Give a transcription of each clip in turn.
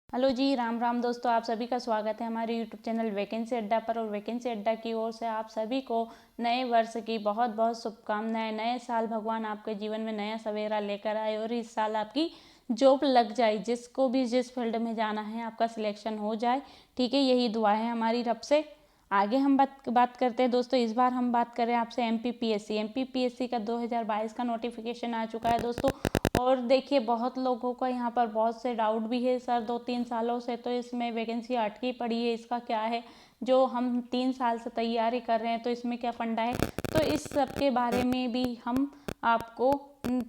Hello जी, राम राम दोस्तों। आप सभी का स्वागत है हमारे यूट्यूब चैनल वैकेंसी अड्डा पर। और वैकेंसी अड्डा की ओर से आप सभी को नए वर्ष की बहुत बहुत शुभकामनाएं। नए साल भगवान आपके जीवन में नया सवेरा लेकर आए और इस साल आपकी जॉब लग जाए। जिसको भी जिस फील्ड में जाना है आपका सिलेक्शन हो जाए, ठीक है, यही दुआ है हमारी रब से। आगे हम बात करते हैं दोस्तों। इस बार हम बात करें आपसे एमपीपीएससी का 2022 का नोटिफिकेशन आ चुका है दोस्तों। और देखिए, बहुत लोगों का यहाँ पर बहुत से डाउट भी है सर, 2-3 सालों से तो इसमें वैकेंसी अटकी पड़ी है, इसका क्या है। जो हम 3 साल से तैयारी कर रहे हैं तो इसमें क्या फंडा है, तो इस सब के बारे में भी हम आपको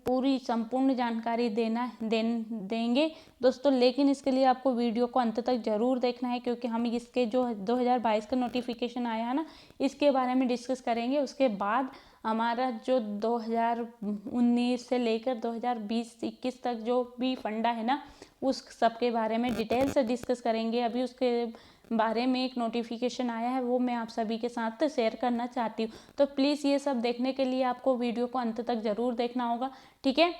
पूरी संपूर्ण जानकारी देंगे दोस्तों। लेकिन इसके लिए आपको वीडियो को अंत तक जरूर देखना है, क्योंकि हम इसके जो 2022 का नोटिफिकेशन आया है ना, इसके बारे में डिस्कस करेंगे। उसके बाद हमारा जो 2019 से लेकर 2020-21 तक जो भी फंडा है ना, उस सब के बारे में डिटेल से डिस्कस करेंगे। अभी उसके बारे में एक नोटिफिकेशन आया है, वो मैं आप सभी के साथ शेयर करना चाहती हूँ। तो प्लीज़ ये सब देखने के लिए आपको वीडियो को अंत तक ज़रूर देखना होगा, ठीक है।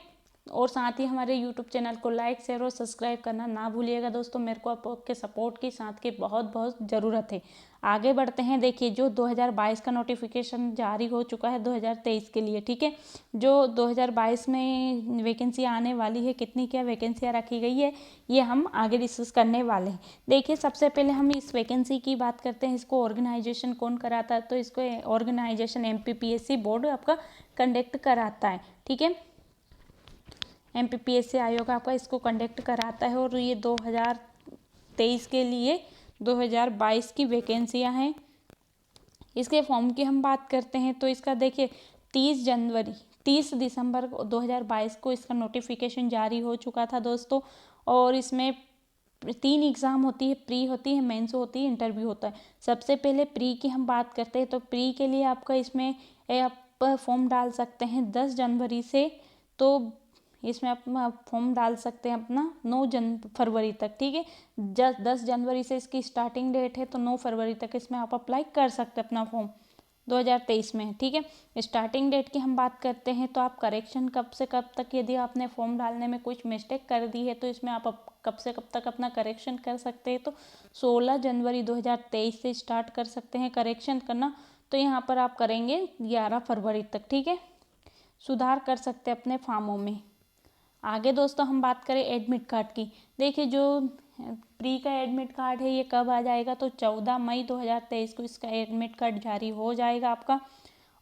और साथ ही हमारे यूट्यूब चैनल को लाइक, शेयर और सब्सक्राइब करना ना भूलिएगा दोस्तों। मेरे को आपके सपोर्ट की साथ की बहुत बहुत ज़रूरत है। आगे बढ़ते हैं। देखिए, जो 2022 का नोटिफिकेशन जारी हो चुका है 2023 के लिए, ठीक है। जो 2022 में वैकेंसी आने वाली है, कितनी क्या वैकेंसियाँ रखी गई है, ये हम आगे डिस्कस करने वाले हैं। देखिए, सबसे पहले हम इस वैकेंसी की बात करते हैं। इसको ऑर्गेनाइजेशन कौन कराता है, तो इसको ऑर्गेनाइजेशन एमपीपीएससी बोर्ड आपका कंडक्ट कराता है, ठीक है। एमपीपीएससी आयोग आपका इसको कंडक्ट कराता है। और ये 2023 के लिए 2022 की वैकेंसियां हैं। इसके फॉर्म की हम बात करते हैं तो इसका देखिए 30 दिसंबर 2022 को इसका नोटिफिकेशन जारी हो चुका था दोस्तों। और इसमें 3 एग्ज़ाम होती है, प्री होती है, मेंस होती है, इंटरव्यू होता है। सबसे पहले प्री की हम बात करते हैं तो प्री के लिए आपका इसमें आप फॉर्म डाल सकते हैं 10 जनवरी से। तो इसमें आप फॉर्म डाल सकते हैं अपना 9 फरवरी तक, ठीक है। 10 जनवरी से इसकी स्टार्टिंग डेट है, तो 9 फरवरी तक इसमें आप अप्लाई कर सकते हैं अपना फॉर्म 2023 में, ठीक है। स्टार्टिंग डेट की हम बात करते हैं तो आप करेक्शन कब से कब तक, यदि आपने फॉर्म डालने में कुछ मिस्टेक कर दी है तो इसमें आप कब से कब तक अपना करेक्शन कर सकते हैं, तो 16 जनवरी 2023 से स्टार्ट कर सकते हैं करेक्शन करना। तो यहाँ पर आप करेंगे 11 फरवरी तक, ठीक है। सुधार कर सकते हैं अपने फॉर्मों में। आगे दोस्तों हम बात करें एडमिट कार्ड की। देखिए, जो प्री का एडमिट कार्ड है ये कब आ जाएगा, तो 14 मई 2023 को इसका एडमिट कार्ड जारी हो जाएगा आपका।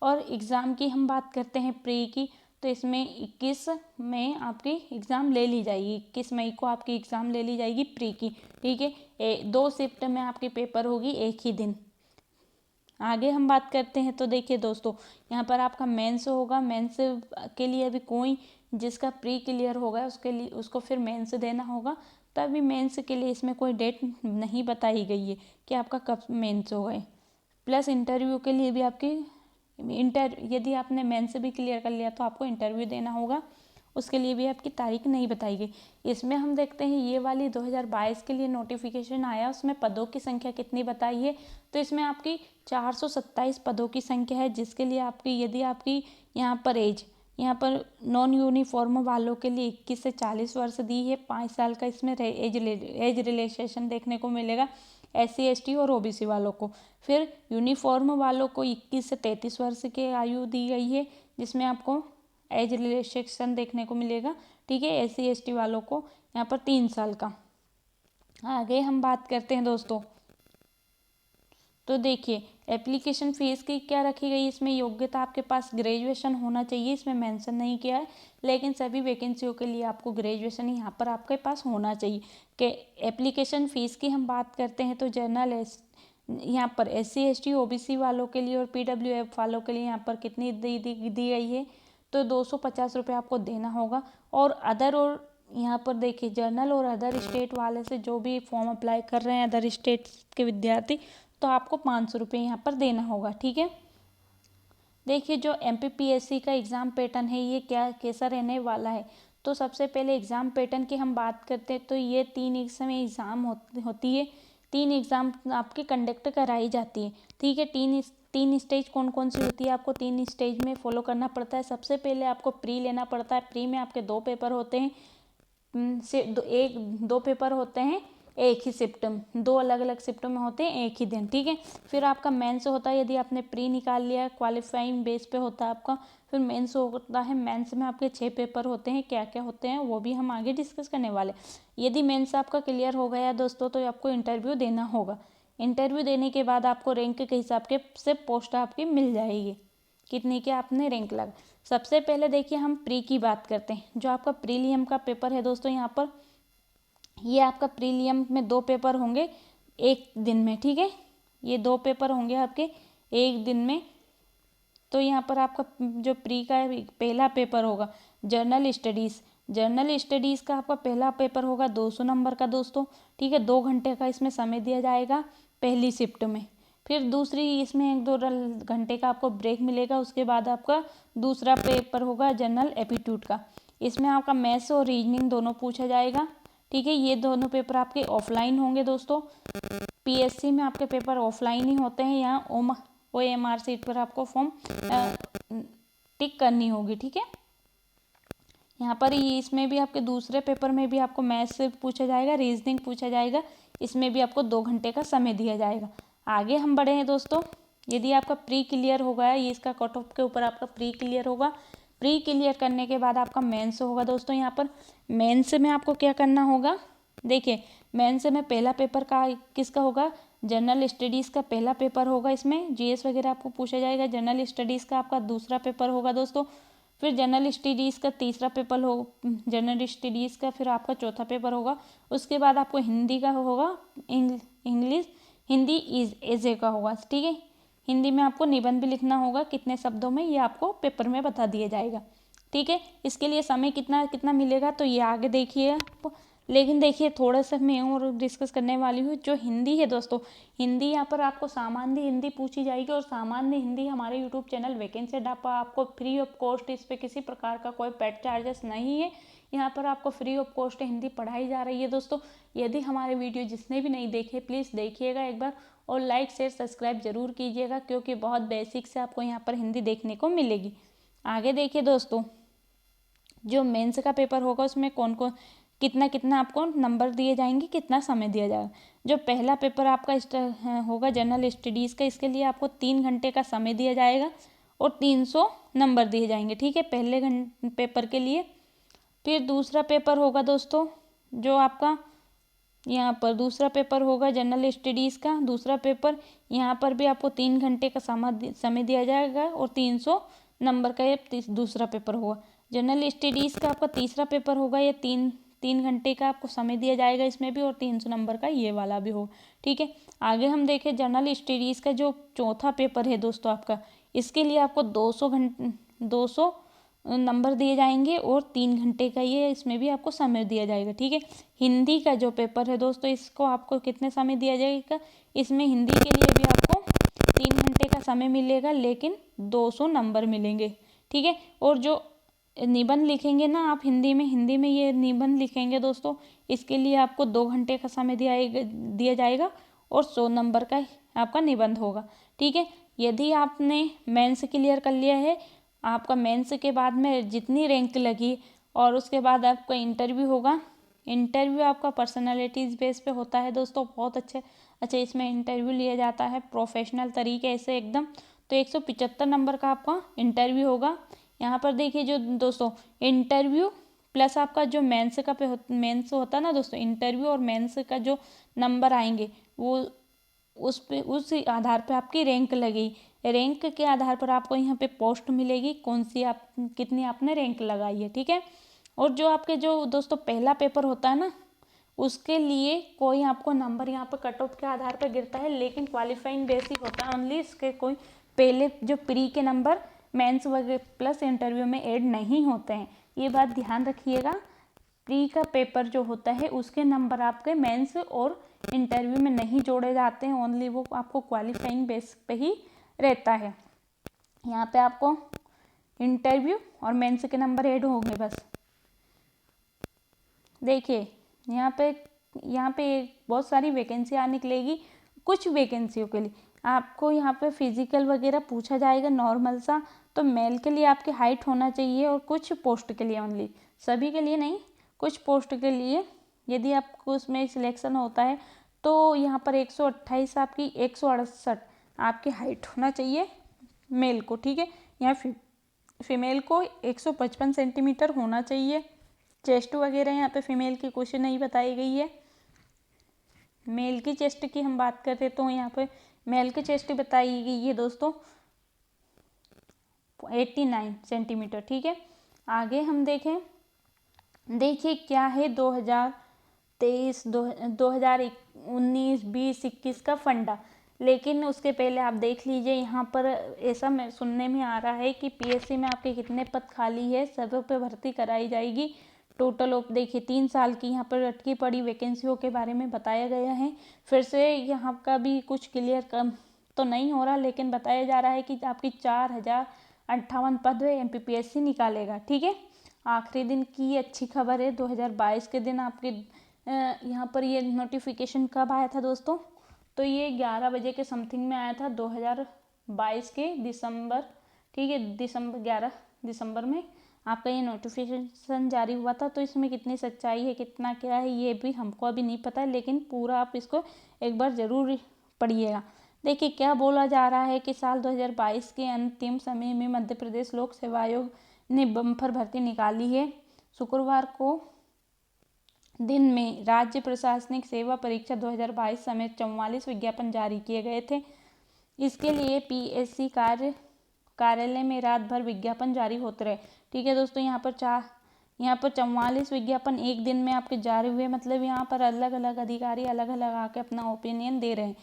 और एग्ज़ाम की हम बात करते हैं प्री की, तो इसमें 21 में आपकी एग्ज़ाम ले ली जाएगी। 21 मई को आपकी एग्ज़ाम ले ली जाएगी प्री की, ठीक है। 2 शिफ्ट में आपकी पेपर होगी एक ही दिन। आगे हम बात करते हैं तो देखिए दोस्तों, यहाँ पर आपका मेंस होगा। मेंस के लिए अभी कोई जिसका प्री क्लियर होगा उसके लिए उसको फिर मेंस देना होगा। तो अभी मेंस के लिए इसमें कोई डेट नहीं बताई गई है कि आपका कब मेंस होगा। प्लस इंटरव्यू के लिए भी आपकी यदि आपने मेंस भी क्लियर कर लिया तो आपको इंटरव्यू देना होगा, उसके लिए भी आपकी तारीख नहीं बताई गई। इसमें हम देखते हैं ये वाली 2022 के लिए नोटिफिकेशन आया, उसमें पदों की संख्या कितनी बताई है, तो इसमें आपकी 427 पदों की संख्या है। जिसके लिए आपकी यदि आपकी यहाँ पर नॉन यूनिफॉर्म वालों के लिए 21 से 40 वर्ष दी है। 5 साल का इसमें एज रिलैक्सेशन देखने को मिलेगा SC ST और OBC वालों को। फिर यूनिफॉर्म वालों को 21 से 33 वर्ष के आयु दी गई है, जिसमें आपको एज रिलैक्सेशन देखने को मिलेगा, ठीक है। SC ST वालों को यहाँ पर 3 साल का। आगे हम बात करते हैं दोस्तों, तो देखिए एप्लीकेशन फ़ीस की क्या रखी गई। इसमें योग्यता आपके पास ग्रेजुएशन होना चाहिए, इसमें मेंशन नहीं किया है, लेकिन सभी वैकेंसियों के लिए आपको ग्रेजुएशन यहाँ पर आपके पास होना चाहिए। कि एप्लीकेशन फ़ीस की हम बात करते हैं तो जनरल यहाँ पर SC ST OBC वालों के लिए और PWF वालों के लिए यहाँ पर कितनी दी गई है, तो 250 रुपये आपको देना होगा। और अदर, और यहाँ पर देखिए जनरल और अदर स्टेट वाले से जो भी फॉर्म अप्लाई कर रहे हैं अदर स्टेट के विद्यार्थी, तो आपको 500 रुपये यहाँ पर देना होगा, ठीक है। देखिए, जो MPPSC का एग्ज़ाम पैटर्न है ये क्या कैसा रहने वाला है, तो सबसे पहले एग्ज़ाम पैटर्न की हम बात करते हैं तो ये 3 एग्ज़ाम होती है। 3 एग्ज़ाम आपकी कंडक्ट कराई जाती है, ठीक है। तीन स्टेज कौन कौन सी होती है, आपको 3 स्टेज में फॉलो करना पड़ता है। सबसे पहले आपको प्री लेना पड़ता है। प्री में आपके 2 पेपर होते हैं, से 2 पेपर होते हैं एक ही शिफ्ट में, 2 अलग अलग शिफ्ट में होते हैं एक ही दिन, ठीक है। फिर आपका मेंस होता है, यदि आपने प्री निकाल लिया, क्वालिफाइंग बेस पे होता है आपका। फिर मेंस होता है, मेंस में आपके 6 पेपर होते हैं, क्या क्या होते हैं वो भी हम आगे डिस्कस करने वाले। यदि मेंस आपका क्लियर हो गया दोस्तों तो आपको इंटरव्यू देना होगा। इंटरव्यू देने के बाद आपको रैंक के हिसाब के से पोस्ट आपकी मिल जाएगी, कितनी के आपने रैंक लगा। सबसे पहले देखिए हम प्री की बात करते हैं। जो आपका प्रीलियम का पेपर है दोस्तों, यहाँ पर ये आपका प्रीलियम में 2 पेपर होंगे एक दिन में, ठीक है। ये 2 पेपर होंगे आपके एक दिन में। तो यहाँ पर आपका जो प्री का पहला पेपर होगा जर्नल स्टडीज़। जर्नल स्टडीज़ का आपका पहला पेपर होगा 200 नंबर का दोस्तों, ठीक है। 2 घंटे का इसमें समय दिया जाएगा पहली शिफ्ट में। फिर दूसरी इसमें 1-2 घंटे का आपको ब्रेक मिलेगा। उसके बाद आपका दूसरा पेपर होगा जनरल एप्टीट्यूड का। इसमें आपका मैथ्स और रीजनिंग दोनों पूछा जाएगा, ठीक है। ये दोनों पेपर आपके ऑफलाइन होंगे दोस्तों। पीएससी में आपके पेपर ऑफलाइन ही होते हैं। यहाँ OMR सीट पर आपको फॉर्म टिक करनी होगी, ठीक है। यहाँ पर इसमें भी आपके दूसरे पेपर में भी आपको मैथ्स पूछा जाएगा, रीजनिंग पूछा जाएगा। इसमें भी आपको 2 घंटे का समय दिया जाएगा। आगे हम बढ़े हैं दोस्तों। यदि आपका प्री क्लियर हो गया, ये इसका कट ऑफ के ऊपर आपका प्री क्लियर होगा। प्री क्लियर करने के बाद आपका मेंस होगा दोस्तों। यहाँ पर मेंस में आपको क्या करना होगा, देखिए मेंस में पहला पेपर का किसका होगा, जनरल स्टडीज़ का पहला पेपर होगा। इसमें जीएस वगैरह आपको पूछा जाएगा। जनरल स्टडीज़ का आपका दूसरा पेपर होगा दोस्तों। फिर जनरल स्टडीज़ का तीसरा पेपर हो, जनरल स्टडीज़ का फिर आपका चौथा पेपर होगा। उसके बाद आपको हिंदी का होगा, इंग्लिश हिंदी एजे का होगा, ठीक है। हिंदी में आपको निबंध भी लिखना होगा, कितने शब्दों में ये आपको पेपर में बता दिया जाएगा, ठीक है। इसके लिए समय कितना कितना मिलेगा तो ये आगे देखिए आपको। लेकिन देखिए थोड़ा सा मैं और डिस्कस करने वाली हूँ। जो हिंदी है दोस्तों, हिंदी यहाँ पर आपको सामान्य हिंदी पूछी जाएगी। और सामान्य हिंदी हमारे यूट्यूब चैनल वैकेंसी अड्डा पर आपको फ्री ऑफ कॉस्ट, इस पर किसी प्रकार का कोई पेड चार्जेस नहीं है। यहाँ पर आपको फ्री ऑफ कॉस्ट हिंदी पढ़ाई जा रही है दोस्तों। यदि हमारे वीडियो जिसने भी नहीं देखे प्लीज़ देखिएगा एक बार, और लाइक शेयर सब्सक्राइब जरूर कीजिएगा, क्योंकि बहुत बेसिक से आपको यहाँ पर हिंदी देखने को मिलेगी। आगे देखिए दोस्तों, जो मेंस का पेपर होगा उसमें कौन कौन कितना कितना आपको नंबर दिए जाएंगे, कितना समय दिया जाएगा। जो पहला पेपर आपका होगा जनरल स्टडीज़ का, इसके लिए आपको 3 घंटे का समय दिया जाएगा और 300 नंबर दिए जाएंगे, ठीक है, पहले पेपर के लिए। फिर दूसरा पेपर होगा दोस्तों, जो आपका यहाँ पर दूसरा पेपर होगा जनरल स्टडीज़ का दूसरा पेपर। यहाँ पर भी आपको 3 घंटे का समय दिया जाएगा और 300 नंबर का ये दूसरा पेपर होगा। जनरल स्टडीज़ का आपका तीसरा पेपर होगा, ये 3 घंटे का आपको समय दिया जाएगा इसमें भी, और 300 नंबर का ये वाला भी होगा, ठीक है। आगे हम देखें जनरल स्टडीज़ का जो चौथा पेपर है दोस्तों आपका, इसके लिए आपको 200 नंबर दिए जाएंगे और 3 घंटे का ये इसमें भी आपको समय दिया जाएगा, ठीक है। हिंदी का जो पेपर है दोस्तों, इसको आपको कितने समय दिया जाएगा, इसमें हिंदी के लिए भी आपको 3 घंटे का समय मिलेगा, लेकिन 200 नंबर मिलेंगे, ठीक है। और जो निबंध लिखेंगे ना आप हिंदी में ये निबंध लिखेंगे दोस्तों, इसके लिए आपको 2 घंटे का समय दिया जाएगा और 100 नंबर का आपका निबंध होगा, ठीक है। यदि आपने मेंस क्लियर कर लिया है, आपका मेंस के बाद में जितनी रैंक लगी और उसके बाद आपका इंटरव्यू होगा। इंटरव्यू आपका पर्सनालिटीज़ बेस पे होता है दोस्तों, बहुत अच्छे इसमें इंटरव्यू लिया जाता है प्रोफेशनल तरीके से एकदम। तो 175 नंबर का आपका इंटरव्यू होगा। यहाँ पर देखिए जो दोस्तों इंटरव्यू प्लस आपका जो मेंस होता है ना दोस्तों, इंटरव्यू और मेंस का जो नंबर आएंगे वो उस आधार पे आपकी रैंक लगेगी। रैंक के आधार पर आपको यहाँ पे पोस्ट मिलेगी, कौन सी कितनी आपने रैंक लगाई है, ठीक है। और जो आपके जो दोस्तों पहला पेपर होता है ना, उसके लिए कोई आपको नंबर यहाँ पर कट ऑफ के आधार पर गिरता है, लेकिन क्वालिफाइंग बेसिक होता है ओनली। इसके कोई पहले जो प्री के नंबर मेंस वगैरह प्लस इंटरव्यू में ऐड नहीं होते हैं, ये बात ध्यान रखिएगा। प्री का पेपर जो होता है उसके नंबर आपके मेंस और इंटरव्यू में नहीं जोड़े जाते हैं, ओनली वो आपको क्वालिफाइंग बेस पे ही रहता है। यहाँ पे आपको इंटरव्यू और मेंस के नंबर ऐड होंगे बस। देखिए यहाँ पे बहुत सारी वैकेंसी निकलेगी। कुछ वैकेंसियों के लिए आपको यहाँ पे फिजिकल वगैरह पूछा जाएगा नॉर्मल सा, तो मेल के लिए आपकी हाइट होना चाहिए, और कुछ पोस्ट के लिए ओनली, सभी के लिए नहीं, कुछ पोस्ट के लिए यदि आपको उसमें सिलेक्शन होता है तो यहाँ पर 128 आपकी 168 आपकी हाइट होना चाहिए मेल को, ठीक है। यहाँ फीमेल को 155 सेंटीमीटर होना चाहिए। चेस्ट वगैरह यहाँ पे फीमेल की कुछ नहीं बताई गई है। मेल की चेस्ट की हम बात करते तो यहाँ पे मेल की चेस्ट बताई गई है दोस्तों 89 सेंटीमीटर, ठीक है। आगे हम देखें, देखिए क्या है 2023 2019 20 21 का फंडा। लेकिन उसके पहले आप देख लीजिए यहाँ पर ऐसा मैं सुनने में आ रहा है कि पीएससी में आपके कितने पद खाली है, सब पे भर्ती कराई जाएगी। टोटल ऑफ देखिए 3 साल की यहाँ पर अटकी पड़ी वैकेंसियों के बारे में बताया गया है। फिर से यहाँ का भी कुछ क्लियर कम तो नहीं हो रहा, लेकिन बताया जा रहा है कि आपकी 4058 पद एमपीपीएससी निकालेगा, ठीक है। आखिरी दिन की अच्छी खबर है 2022 के दिन आपके यहाँ पर ये नोटिफिकेशन कब आया था दोस्तों, तो ये 11 बजे के समथिंग में आया था 2022 के दिसंबर, ठीक है। 11 दिसंबर में आपका ये नोटिफिकेशन जारी हुआ था। तो इसमें कितनी सच्चाई है, कितना क्या है, ये भी हमको अभी नहीं पता है, लेकिन पूरा आप इसको एक बार ज़रूर पढ़िएगा। देखिए क्या बोला जा रहा है कि साल 2022 के अंतिम समय में मध्य प्रदेश लोक सेवा आयोग ने बम्पर भर्ती निकाली है। शुक्रवार को दिन में राज्य प्रशासनिक सेवा परीक्षा 2022 समेत 44 विज्ञापन जारी किए गए थे। इसके लिए पीएससी कार्यालय में रात भर विज्ञापन जारी होते रहे, ठीक है दोस्तों। यहाँ पर 44 विज्ञापन एक दिन में आपके जारी हुए, मतलब यहाँ पर अलग अलग अधिकारी अलग अलग आके अपना ओपिनियन दे रहे हैं।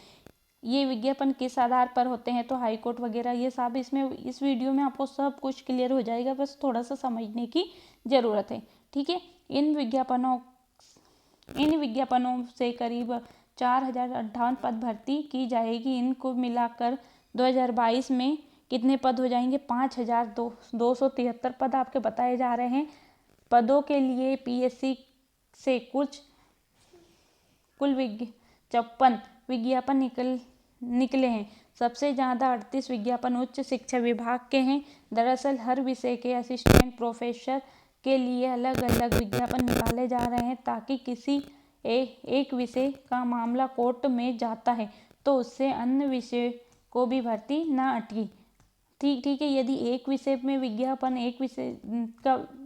ये विज्ञापन किस आधार पर होते हैं, तो हाईकोर्ट वगैरह ये सब इसमें इस वीडियो में आपको सब कुछ क्लियर हो जाएगा, बस थोड़ा सा समझने की ज़रूरत है, ठीक है। इन विज्ञापनों से करीब 4058 पद भर्ती की जाएगी। इनको मिलाकर 2022 में कितने पद हो जाएंगे, 5273 पद आपके बताए जा रहे हैं। पदों के लिए पीएससी से कुल 56 विज्ञापन निकले हैं। सबसे ज़्यादा 38 विज्ञापन उच्च शिक्षा विभाग के हैं। दरअसल हर विषय के असिस्टेंट प्रोफेसर के लिए अलग अलग विज्ञापन निकाले जा रहे हैं, ताकि किसी एक विषय का मामला कोर्ट में जाता है तो उससे अन्य विषय को भी भर्ती न अटके, ठीक है। यदि एक विषय में विज्ञापन एक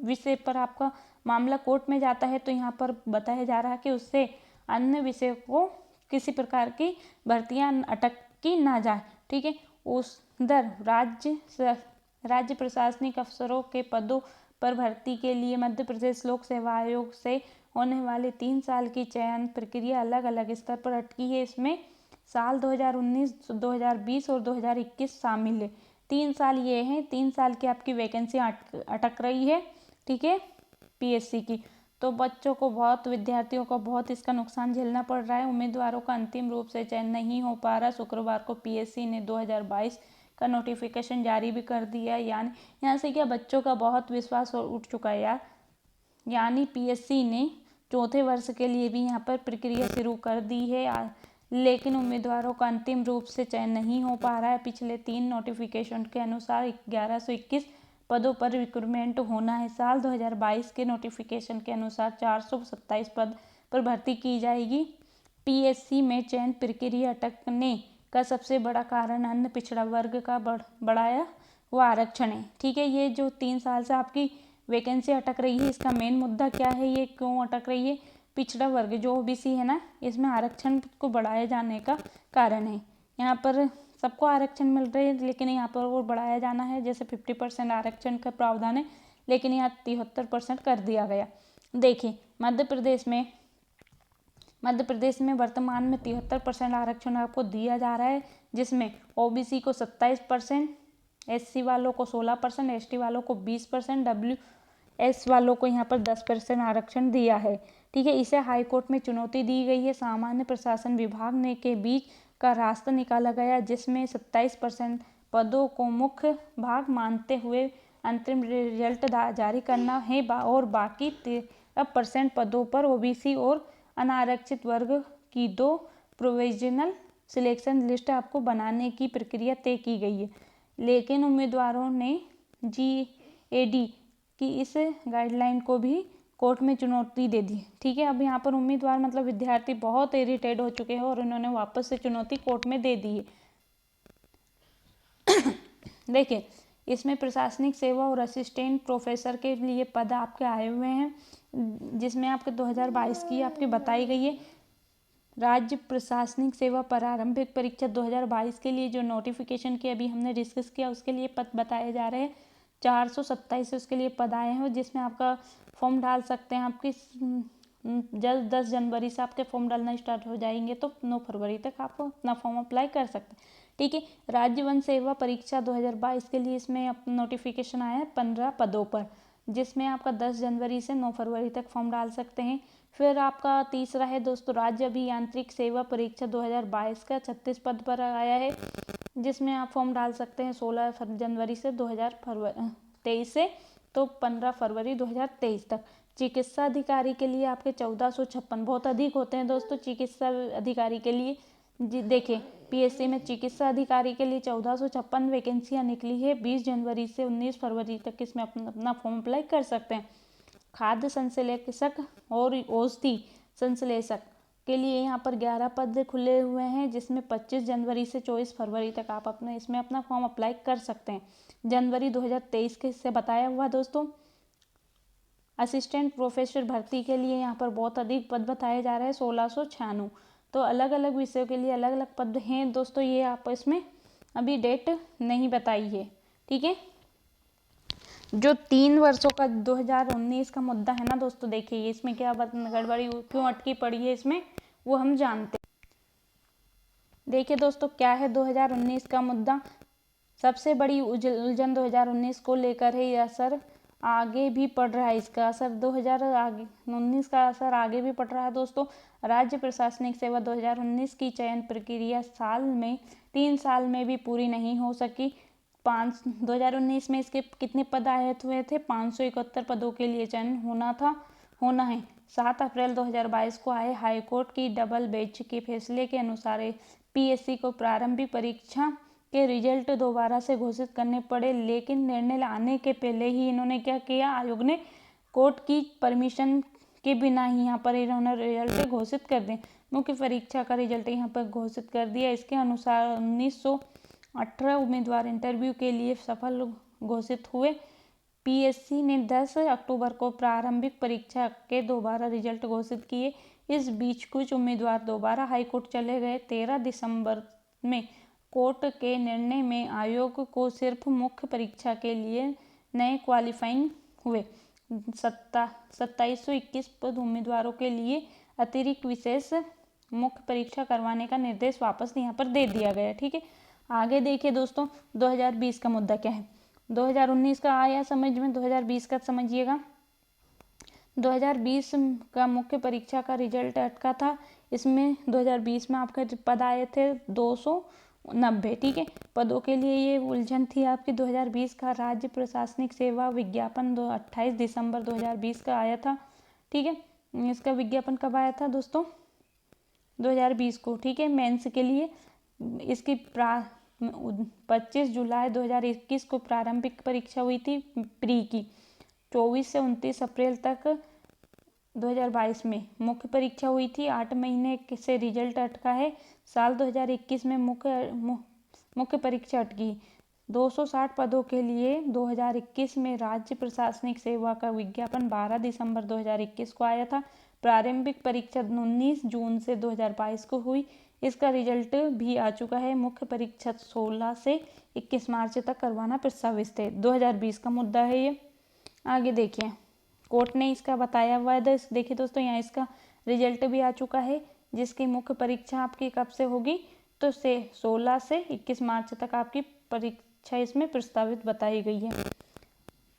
विषय पर आपका मामला कोर्ट में जाता है तो यहाँ पर बताया जा रहा है कि उससे अन्य विषय को किसी प्रकार की भर्तियाँ अटकी ना जाए, ठीक है। उधर राज्य प्रशासनिक अफसरों के पदों पर भर्ती के लिए मध्य प्रदेश लोक सेवा आयोग से होने वाली 3 साल की चयन प्रक्रिया अलग अलग स्तर पर अटकी है। इसमें साल 2019, 2020 और 2021 शामिल है। 3 साल ये हैं, 3 साल की आपकी वैकेंसी अटक रही है, ठीक है, पीएससी की। तो बच्चों को विद्यार्थियों को बहुत इसका नुकसान झेलना पड़ रहा है। उम्मीदवारों का अंतिम रूप से चयन नहीं हो पा रहा। शुक्रवार को पीएससी ने 2022 का नोटिफिकेशन जारी भी कर दिया। यानी यहाँ से क्या बच्चों का बहुत विश्वास उठ चुका है यार। यानी पीएससी ने चौथे वर्ष के लिए भी यहाँ पर प्रक्रिया शुरू कर दी है, लेकिन उम्मीदवारों का अंतिम रूप से चयन नहीं हो पा रहा है। पिछले 3 नोटिफिकेशन के अनुसार 1121 पदों पर रिक्रूटमेंट होना है। साल 2022 के नोटिफिकेशन के अनुसार 427 पद पर भर्ती की जाएगी। पीएससी में चयन प्रक्रिया अटकने का सबसे बड़ा कारण अन्य पिछड़ा वर्ग का बढ़ाया हुआ आरक्षण है, ठीक है। ये जो 3 साल से आपकी वैकेंसी अटक रही है, इसका मेन मुद्दा क्या है, ये क्यों अटक रही है, पिछड़ा वर्ग जो ओबीसी है ना, इसमें आरक्षण को बढ़ाए जाने का कारण है। यहाँ पर सबको आरक्षण मिल रहे हैं, लेकिन यहाँ पर वो बढ़ाया जाना है। जैसे 50% आरक्षण का प्रावधान है, लेकिन यहाँ 73% कर दिया गया। देखिए मध्य प्रदेश में वर्तमान में 73% आरक्षण आपको दिया जा रहा है, जिसमें ओबीसी को 27%, एससी वालों को 16%, एसटी वालों को 20%, डब्ल्यूएस वालों को यहाँ पर 10% आरक्षण दिया है, ठीक है। इसे हाईकोर्ट में चुनौती दी गई है। सामान्य प्रशासन विभाग ने के बीच का रास्ता निकाला गया, जिसमें 27% पदों को मुख्य भाग मानते हुए अंतरिम रिजल्ट जारी करना है और बाकी 13% पदों पर ओबीसी और अनारक्षित वर्ग की 2 प्रोविजनल सिलेक्शन लिस्ट आपको बनाने की प्रक्रिया तय की गई है। लेकिन उम्मीदवारों ने जीएडी की इस गाइडलाइन को भी कोर्ट में चुनौती दे दी। ठीक है, अब यहाँ पर उम्मीदवार मतलब विद्यार्थी बहुत इरिटेट हो चुके हैं और उन्होंने वापस से चुनौती कोर्ट में दे दी है। देखिए, इसमें प्रशासनिक सेवा और असिस्टेंट प्रोफेसर के लिए पद आपके आए हुए हैं, जिसमें आपके 2022 की आपकी बताई गई है। राज्य प्रशासनिक सेवा प्रारंभिक परीक्षा 2022 के लिए जो नोटिफिकेशन की अभी हमने डिस्कस किया, उसके लिए पद बताए जा रहे हैं। 427 उसके लिए पद आए हैं, जिसमें आपका फॉर्म डाल सकते हैं। आपकी 10 जनवरी से आपके फॉर्म डालना स्टार्ट हो जाएंगे, तो 9 फरवरी तक आप अपना फॉर्म अप्लाई कर सकते हैं। ठीक है, राज्य वन सेवा परीक्षा 2022 के लिए इसमें नोटिफिकेशन आया है 15 पदों पर, जिसमें आपका 10 जनवरी से 9 फरवरी तक फॉर्म डाल सकते हैं। फिर आपका तीसरा है दोस्तों राज्य अभियांत्रिक सेवा परीक्षा 2022 का 36 पद पर आया है, जिसमें आप फॉर्म डाल सकते हैं 16 जनवरी से 2023 से तो 15 फरवरी 2023 तक। चिकित्सा अधिकारी के लिए आपके 1456, बहुत अधिक होते हैं दोस्तों चिकित्सा अधिकारी के लिए। जी देखिए, पीएससी में चिकित्सा अधिकारी के लिए 1456 वैकेंसियाँ निकली है। 20 जनवरी से 19 फरवरी तक इसमें अपना फॉर्म अप्लाई कर सकते हैं। खाद्य संश्लेषक और औषधि संश्लेषक के लिए यहाँ पर 11 पद खुले हुए हैं, जिसमें 25 जनवरी से 24 फरवरी तक आप इसमें अपना फॉर्म अप्लाई कर सकते हैं। जनवरी 2023 के से बताया हुआ दोस्तों। असिस्टेंट प्रोफेसर भर्ती के लिए यहाँ पर बहुत अधिक पद बताए जा रहे हैं, 1696। तो अलग अलग विषयों के लिए अलग अलग पद हैं दोस्तों, ये आप इसमें अभी डेट नहीं बताई है। ठीक है, जो 3 वर्षों का 2019 का मुद्दा है ना दोस्तों, देखिए इसमें क्या गड़बड़ी क्यों अटकी पड़ी है इसमें, वो हम जानते हैं। देखिए दोस्तों, क्या है 2019 का मुद्दा। सबसे बड़ी उलझन 2019 को लेकर है। ये असर आगे भी पड़ रहा है, इसका असर 2019 का असर आगे भी पड़ रहा है दोस्तों। राज्य प्रशासनिक सेवा 2019 की चयन प्रक्रिया 3 साल में भी पूरी नहीं हो सकी। 2019 में इसके कितने पद आए हुए थे, 571 पदों के लिए चयन होना है। 7 अप्रैल 2022 को आए हाईकोर्ट की डबल बेंच के फैसले के अनुसार पीएससी को प्रारंभिक परीक्षा के रिजल्ट दोबारा से घोषित करने पड़े, लेकिन निर्णय आने के पहले ही इन्होंने क्या किया, आयोग ने कोर्ट की परमिशन के बिना ही यहाँ पर इन्होंने रिजल्ट घोषित कर दिए। मुख्य परीक्षा का रिजल्ट यहाँ पर घोषित कर दिया। इसके अनुसार 1918 उम्मीदवार इंटरव्यू के लिए सफल घोषित हुए। पीएससी ने 10 अक्टूबर को प्रारंभिक परीक्षा के दोबारा रिजल्ट घोषित किए। इस बीच कुछ उम्मीदवार दोबारा हाईकोर्ट चले गए। 13 दिसंबर में कोर्ट के निर्णय में आयोग को सिर्फ मुख्य परीक्षा के लिए नए क्वालिफाइंग हुए 2721 पद उम्मीदवारों के लिए अतिरिक्त विशेष मुख्य परीक्षा करवाने का निर्देश वापस यहाँ पर दे दिया गया। ठीक है, आगे देखिए दोस्तों, 2020 का मुद्दा क्या है। 2019 का आया समझ में, 2020 का समझिएगा। 2020 का मुख्य परीक्षा का रिजल्ट अटका था। इसमें 2020 में आपके पद आए थे 290। ठीक है, पदों के लिए ये उलझन थी आपकी। 2020 का राज्य प्रशासनिक सेवा विज्ञापन 28 दिसंबर 2020 का आया था। ठीक है, इसका विज्ञापन कब आया था दोस्तों, 2020 को। ठीक है, मेंस के लिए इसकी 25 जुलाई 2021 को प्रारंभिक परीक्षा हुई थी प्री की। 24 से 29 अप्रैल तक 2022 में मुख्य परीक्षा हुई थी। 8 महीने से रिजल्ट अटका है। साल 2021 में मुख्य परीक्षा अटकी। 260 पदों के लिए 2021 में राज्य प्रशासनिक सेवा का विज्ञापन 12 दिसंबर 2021 को आया था। प्रारंभिक परीक्षा 19 जून से 2022 को हुई। इसका रिजल्ट भी आ चुका है। मुख्य परीक्षा 16 से 21 मार्च तक करवाना प्रस्तावित है। 2020 का मुद्दा है ये। आगे देखिए, कोर्ट ने इसका बताया हुआ है। देखिए दोस्तों, यहाँ इसका रिजल्ट भी आ चुका है, जिसकी मुख्य परीक्षा आपकी कब से होगी, तो 16 से 21 मार्च तक आपकी परीक्षा इसमें प्रस्तावित बताई गई है।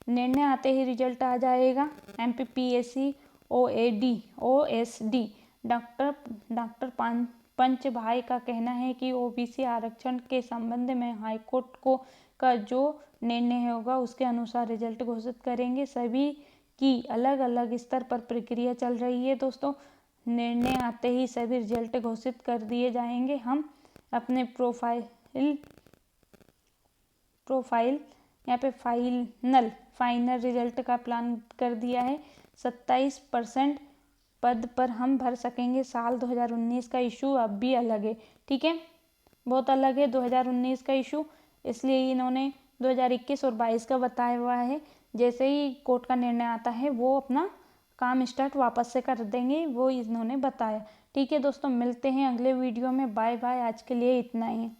निर्णय आते ही रिजल्ट आ जाएगा। MPPSC OSD डॉक्टर पंच भाई का कहना है कि OBC आरक्षण के संबंध में हाईकोर्ट का जो निर्णय होगा उसके अनुसार रिजल्ट घोषित करेंगे। सभी की अलग अलग स्तर पर प्रक्रिया चल रही है दोस्तों। निर्णय आते ही सभी रिजल्ट घोषित कर दिए जाएंगे। हम अपने प्रोफाइल यहाँ पे फाइनल रिजल्ट का प्लान कर दिया है। 27% पद पर हम भर सकेंगे। साल 2019 का इशू अब भी अलग है, ठीक है, बहुत अलग है 2019 का इशू, इसलिए इन्होंने 2021 और 22 का बताया हुआ है। जैसे ही कोर्ट का निर्णय आता है वो अपना काम स्टार्ट वापस से कर देंगे, वो इन्होंने बताया। ठीक है दोस्तों, मिलते हैं अगले वीडियो में। बाय बाय, आज के लिए इतना ही।